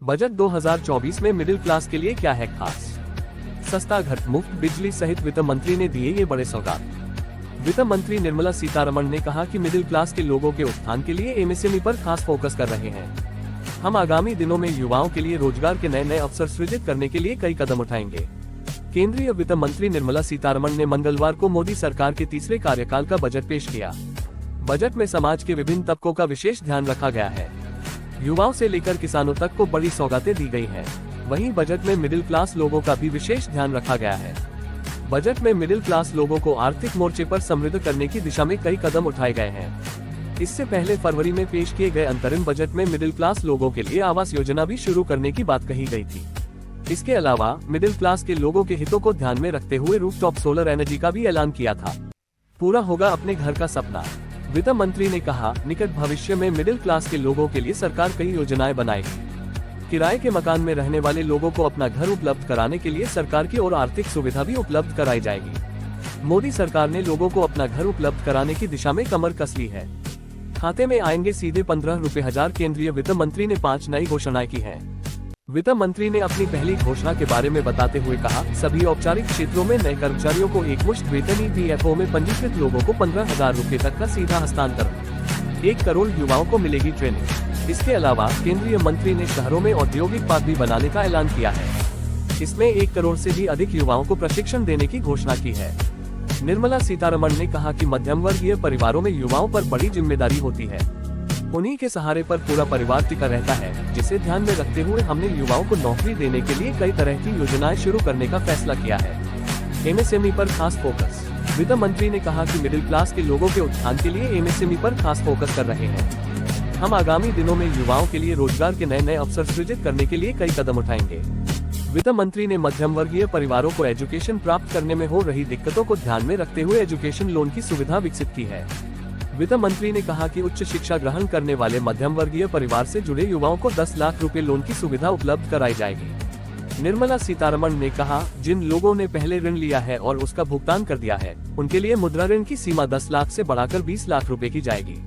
Budget 2024 में middle class के लिए क्या है खास? सस्ता घर, मुफ्त बिजली सहित वित्त मंत्री ने दिए ये बड़े सौगात। वित्त मंत्री निर्मला सीतारमण ने कहा कि मिडिल क्लास के लोगों के उत्थान के लिए एमएसएमई पर खास फोकस कर रहे हैं। हम आगामी दिनों में युवाओं के लिए रोजगार के नए नए अवसर सृजित करने के लिए कई कदम उठाएंगे। केंद्रीय वित्त मंत्री निर्मला सीतारमण ने मंगलवार को मोदी सरकार के तीसरे कार्यकाल का बजट पेश किया। बजट में समाज के विभिन्न तबकों का विशेष ध्यान रखा गया है। युवाओं से लेकर किसानों तक को बड़ी सौगातें दी गई हैं। वहीं बजट में मिडिल क्लास लोगों का भी विशेष ध्यान रखा गया है। बजट में मिडिल क्लास लोगों को आर्थिक मोर्चे पर समृद्ध करने की दिशा में कई कदम उठाए गए हैं। इससे पहले फरवरी में पेश किए गए अंतरिम बजट में मिडिल क्लास लोगों के लिए आवास योजना भी शुरू करने की बात कही गई थी। इसके अलावा मिडिल क्लास के लोगों के हितों को ध्यान में रखते हुए रूफटॉप सोलर एनर्जी का भी ऐलान किया था। पूरा होगा अपने घर का सपना। वित्त मंत्री ने कहा, निकट भविष्य में मिडिल क्लास के लोगों के लिए सरकार कई योजनाएं बनाएगी। किराए के मकान में रहने वाले लोगों को अपना घर उपलब्ध कराने के लिए सरकार की ओर आर्थिक सुविधा भी उपलब्ध कराई जाएगी। मोदी सरकार ने लोगों को अपना घर उपलब्ध कराने की दिशा में कमर कस ली है। खाते में आएंगे सीधे 15,000 रुपए। केंद्रीय वित्त मंत्री ने 5 नई घोषणाएं की हैं। वित्त मंत्री ने अपनी पहली घोषणा के बारे में बताते हुए कहा, सभी औपचारिक क्षेत्रों में नए कर्मचारियों को एकमुश्त वेतन। ईपीएफओ में पंजीकृत लोगों को 15,000 रुपए तक का सीधा हस्तांतरण। 1 करोड़ युवाओं को मिलेगी ट्रेनिंग। इसके अलावा केंद्रीय मंत्री ने शहरों में औद्योगिक पार्क भी बनाने का ऐलान किया है। इसमें 1 करोड़ से भी अधिक युवाओं को प्रशिक्षण देने की घोषणा की है। निर्मला सीतारमण ने कहा कि मध्यम वर्गीय परिवारों में युवाओं पर बड़ी जिम्मेदारी होती है। उन्हीं के सहारे पर पूरा परिवार टिका रहता है, जिसे ध्यान में रखते हुए हमने युवाओं को नौकरी देने के लिए कई तरह की योजनाएं शुरू करने का फैसला किया है। एमएसएमई पर खास फोकस। वित्त मंत्री ने कहा कि मिडिल क्लास के लोगों के उत्थान के लिए एमएसएमई पर खास फोकस कर रहे हैं। हम आगामी दिनों में युवाओं के लिए रोजगार के नए नए अवसर सृजित करने के लिए कई कदम उठाएंगे। वित्त मंत्री ने मध्यम वर्गीय परिवारों को एजुकेशन प्राप्त करने में हो रही दिक्कतों को ध्यान में रखते हुए एजुकेशन लोन की सुविधा विकसित की है। वित्त मंत्री ने कहा कि उच्च शिक्षा ग्रहण करने वाले मध्यम वर्गीय परिवार से जुड़े युवाओं को 10 लाख रुपए लोन की सुविधा उपलब्ध कराई जाएगी। निर्मला सीतारमण ने कहा, जिन लोगों ने पहले ऋण लिया है और उसका भुगतान कर दिया है, उनके लिए मुद्रा ऋण की सीमा 10 लाख से बढ़ाकर 20 लाख रुपए की जाएगी।